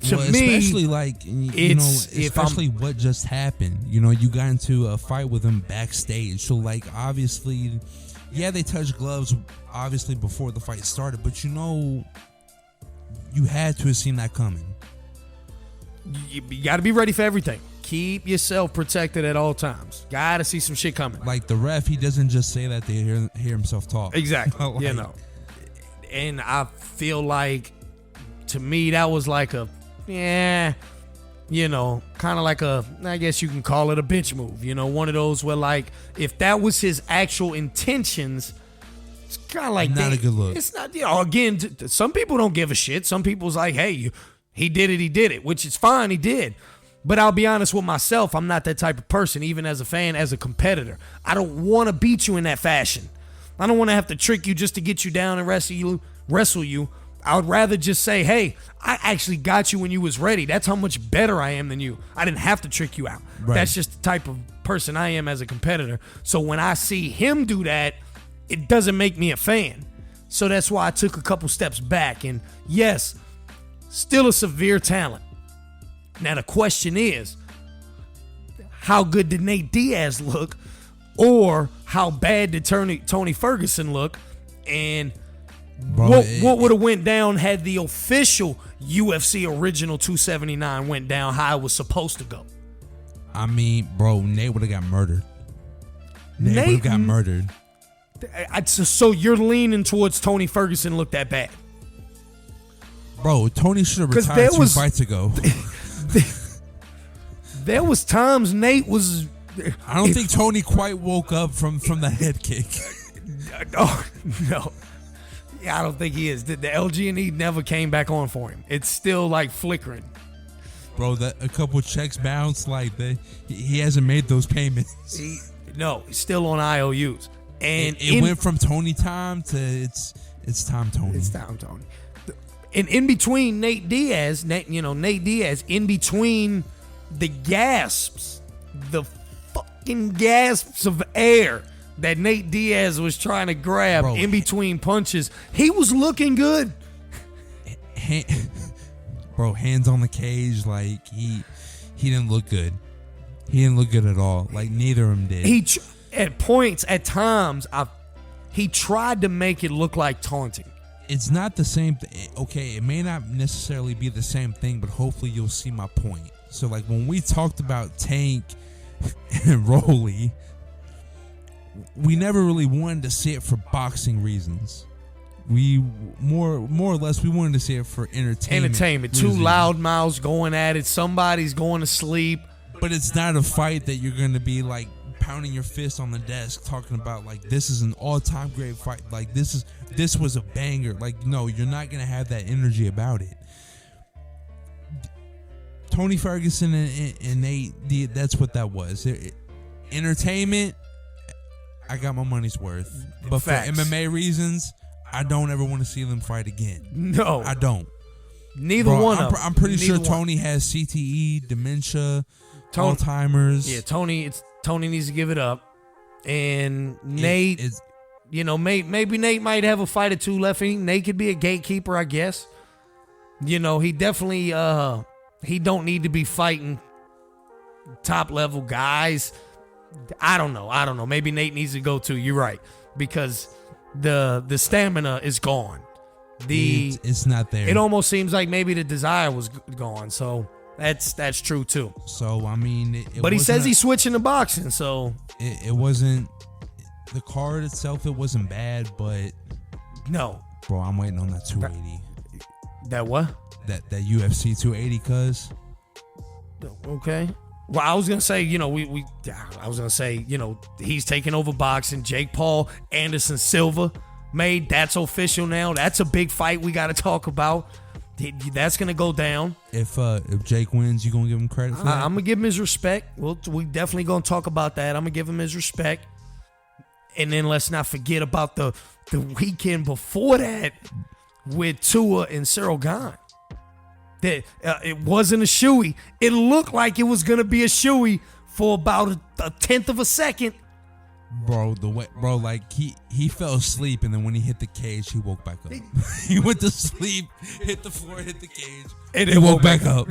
to me, especially like, you know, especially what just happened. You know, you got into a fight with him backstage. So, like, obviously, yeah, they touched gloves, obviously, before the fight started. But, you know, you had to have seen that coming. You got to be ready for everything. Keep yourself protected at all times. Got to see some shit coming. Like, the ref, he doesn't just say that to hear himself talk. Exactly. Like, you know. And I feel like, to me, that was like a, you know, kind of like I guess you can call it a bitch move. You know, one of those where, like, if that was his actual intentions, it's kind of like not a good look. It's not, you know, again, some people don't give a shit. Some people's like, hey, he did it, which is fine, he did. But I'll be honest with myself, I'm not that type of person, even as a fan, as a competitor. I don't want to beat you in that fashion. I don't want to have to trick you just to get you down and wrestle you. I would rather just say, hey, I actually got you when you was ready. That's how much better I am than you. I didn't have to trick you out. Right. That's just the type of person I am as a competitor. So when I see him do that, it doesn't make me a fan. So that's why I took a couple steps back. And yes, still a severe talent. Now the question is, how good did Nate Diaz look, or how bad did Tony Ferguson look? And what would have went down had the official UFC original 279 went down how it was supposed to go? I mean, bro, Nate would have got murdered. Nate would have got murdered. So you're leaning towards Tony Ferguson looked that bad? Bro, Tony should have retired 2 fights ago. There was times Nate was... I don't think Tony quite woke up from the head kick. Oh, no. Yeah, I don't think he is. The LG&E never came back on for him. It's still like flickering. Bro, a couple checks bounced like that. He hasn't made those payments. He's still on IOUs. And it went from Tony time to it's time Tony. It's time Tony. And in between Nate Diaz, in between the gasps, the fucking gasps of air that Nate Diaz was trying to grab, bro, in between punches, he was looking good. Bro, hands on the cage, like he didn't look good. He didn't look good at all. Like neither of them did. At times, he tried to make it look like taunting. It's not the same thing. Okay, it may not necessarily be the same thing, but hopefully you'll see my point. So, like, when we talked about Tank and Rolly, we never really wanted to see it for boxing reasons. We more or less we wanted to see it for entertainment. Two loud mouths going at it. Somebody's going to sleep. But it's not a fight that you're going to be like pounding your fist on the desk talking about like this is an all-time great fight, like this was a banger. Like, no, you're not gonna have that energy about it. Tony Ferguson and Nate, that's what that was. Entertainment, I got my money's worth. But facts. For MMA reasons, I don't ever want to see them fight again. No, I don't. Neither one of them. I'm pretty sure Tony has CTE, dementia, Alzheimer's. Yeah, Tony needs to give it up. And Nate, maybe Nate might have a fight or two left. Nate could be a gatekeeper, I guess. He definitely, he don't need to be fighting top level guys. I don't know. Maybe Nate needs to go too. You're right. Because the stamina is gone. It's not there. It almost seems like maybe the desire was gone. So that's true too. So I mean, but he says he's switching to boxing. So it wasn't the card itself. It wasn't bad, but no, bro, I'm waiting on that 280. That what? That UFC 280, cuz. Okay. Well, I was gonna say, he's taking over boxing. Jake Paul, Anderson Silva made. That's official now. That's a big fight we got to talk about. That's gonna go down. If Jake wins, you gonna give him credit for that? I'm gonna give him his respect. We definitely gonna talk about that. I'm gonna give him his respect. And then let's not forget about the weekend before that with Tua and Cyril Gane. That it wasn't a shoey. It looked like it was gonna be a shoey for about a tenth of a second. Bro, like he fell asleep, and then when he hit the cage, he woke back up. He went to sleep, hit the floor, hit the cage, and he woke back up.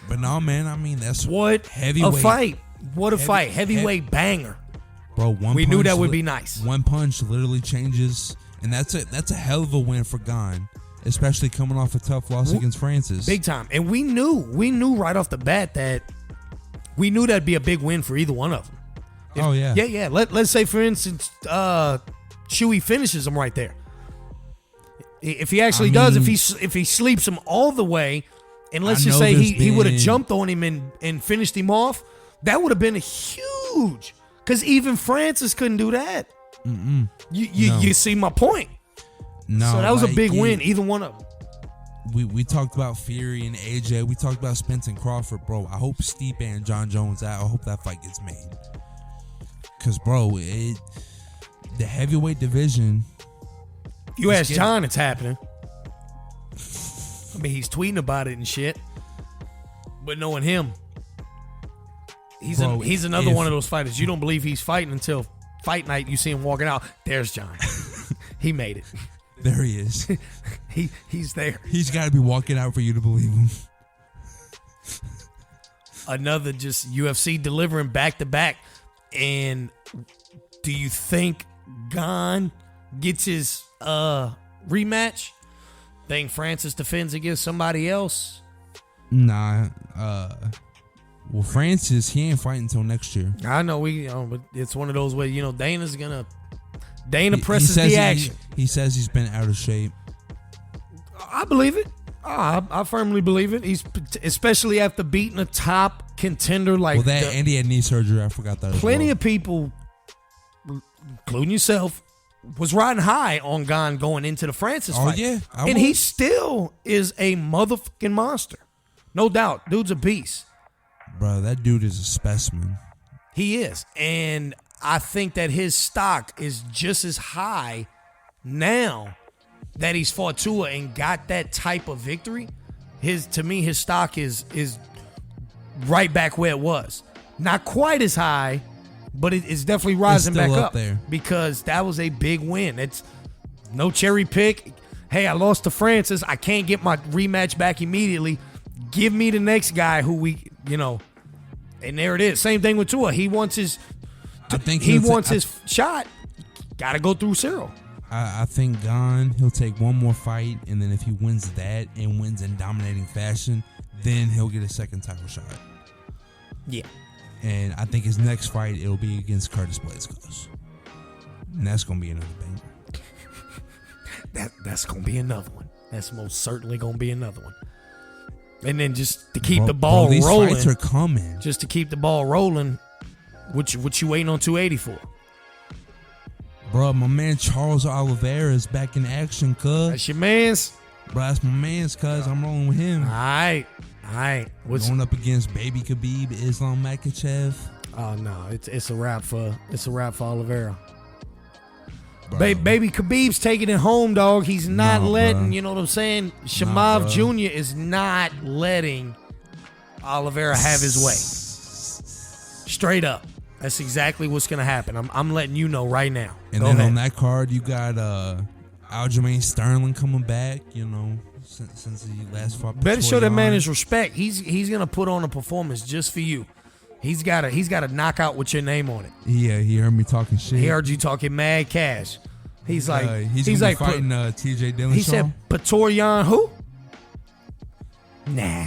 But no, man, I mean that's what heavyweight. A fight. What a fight. Heavyweight banger. Bro, we knew that would be nice. One punch literally changes, and that's a hell of a win for Gane, especially coming off a tough loss against Francis. Big time. And we knew right off the bat that we knew that'd be a big win for either one of them. Yeah. Let's say, for instance, Chewy finishes him right there. If he actually does, if he sleeps him all the way, and let's just say he would have jumped on him and finished him off, that would have been huge. Because even Francis couldn't do that. You see my point? No. So that was a big win, either one of them. we talked about Fury and AJ. We talked about Spence and Crawford, bro. I hope Stipe and John Jones out. I hope that fight gets made. Cause, bro, the heavyweight division. You ask John, it's happening. I mean, he's tweeting about it and shit. But knowing him, he's another one of those fighters. You don't believe he's fighting until fight night. You see him walking out. There's John. He made it. There he is. He's there. He's got to be walking out for you to believe him. Another just UFC delivering back to back. And do you think Gane gets his rematch? Think Francis defends against somebody else? Nah. Well, Francis, he ain't fighting until next year. I know but it's one of those where Dana presses the action. He says he's been out of shape. I believe it. I firmly believe it. He's especially after beating a top contender like and he had knee surgery. I forgot that. Plenty of people, including yourself, was riding high on Gane going into the Francis fight. Yeah, and he still is a motherfucking monster, no doubt. Dude's a beast, bro. That dude is a specimen. He is, and I think that his stock is just as high now that he's fought Tua and got that type of victory. His stock is right back where it was. Not quite as high, but it's definitely rising back up there because that was a big win. It's no cherry pick. Hey, I lost to Francis. I can't get my rematch back immediately. Give me the next guy who and there it is. Same thing with Tua. He wants his his shot. Got to go through Cyril. I think Gane, he'll take one more fight, and then if he wins that and wins in dominating fashion, then he'll get a second title shot. Yeah. And I think his next fight, it'll be against Curtis Blaydes. And that's going to be another banger. That's going to be another one. That's most certainly going to be another one. And then just to keep the ball these rolling. These fights are coming. Just to keep the ball rolling, what you waiting on 280 for? Bro, my man Charles Oliveira is back in action, cuz. That's your man's? Bro, that's my man's, cuz. I'm rolling with him. All right. Going up against Baby Khabib, Islam Makhachev. Oh, no. It's a wrap for Oliveira. Baby Khabib's taking it home, dog. He's not letting, bro. You know what I'm saying? Shamav Jr. is not letting Oliveira have his way. Straight up. That's exactly what's going to happen. I'm letting you know right now. And Go then ahead. on that card, you got Aljamain Sterling coming back, since he last fought. Better show that man his respect. He's going to put on a performance just for you. He's got a knockout with your name on it. Yeah, he heard me talking shit. He heard you talking mad cash. He's like he's like fighting TJ Dillashaw. He said Petorian who? Nah.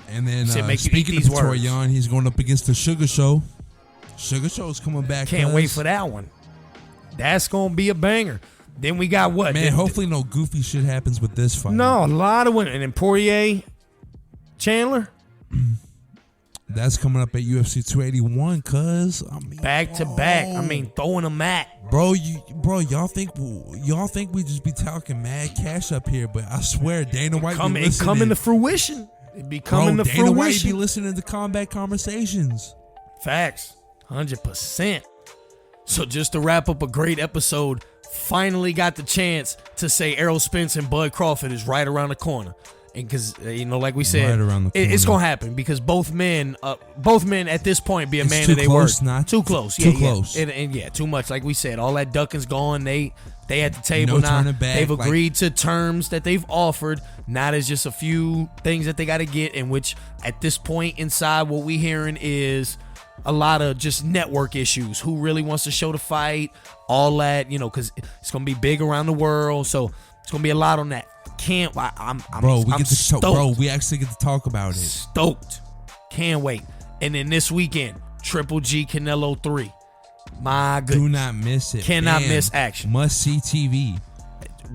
And then speaking of Petorian, he's going up against the Sugar Show. Sugar Show's coming back. Can't wait for that one. That's gonna be a banger. Then we got what? Man, hopefully no goofy shit happens with this fight. No, a lot of women. And then Poirier, Chandler. That's coming up at UFC 281, cuz. Back to back. Throwing them at. Bro, y'all think we just be talking mad cash up here, but I swear Dana White be listening. It coming to fruition. It be coming to fruition. Dana White be listening to Combat Conversations. Facts. 100%. So just to wrap up a great episode, finally got the chance to say Errol Spence and Bud Crawford is right around the corner. And because, like we said, right it's going to happen because both men at this point be a man of their word. Too close. Too close. And too much. Like we said, all that ducking's gone. They at the table now. They've agreed to terms that they've offered. Not as just a few things that they got to get, in which at this point inside what we hearing is a lot of just network issues. Who really wants to show the fight? All that, because it's going to be big around the world. So it's going to be a lot on that. I'm stoked. Bro, we actually get to talk about it. Stoked. Can't wait. And then this weekend, Triple G Canelo 3. My goodness. Do not miss it. Cannot miss action. Must see TV.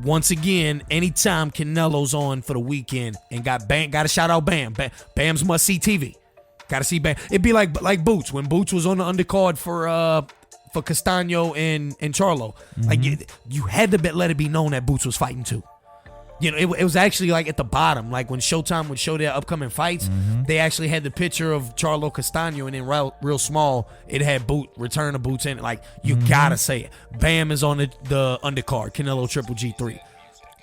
Once again, anytime Canelo's on for the weekend and got to shout out Bam. Bam's must see TV. Gotta see Bam. It'd be like Boots when Boots was on the undercard for Castano and Charlo. Mm-hmm. Like you had to let it be known that Boots was fighting too. it was actually like at the bottom. Like when Showtime would show their upcoming fights, they actually had the picture of Charlo Castaño, and then real small, it had return of boots in it. Like, you gotta say it. Bam is on the undercard. Canelo Triple G3.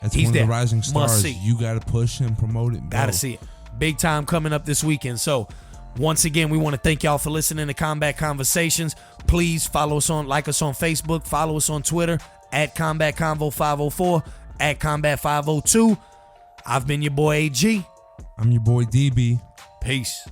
That's He's one of there. the rising Must stars. see. You gotta push him, promote it. Gotta see it. Big time coming up this weekend. So, once again, we want to thank y'all for listening to Combat Conversations. Please like us on Facebook, follow us on Twitter at Combat Convo 504, at Combat 502. I've been your boy AG. I'm your boy DB. Peace.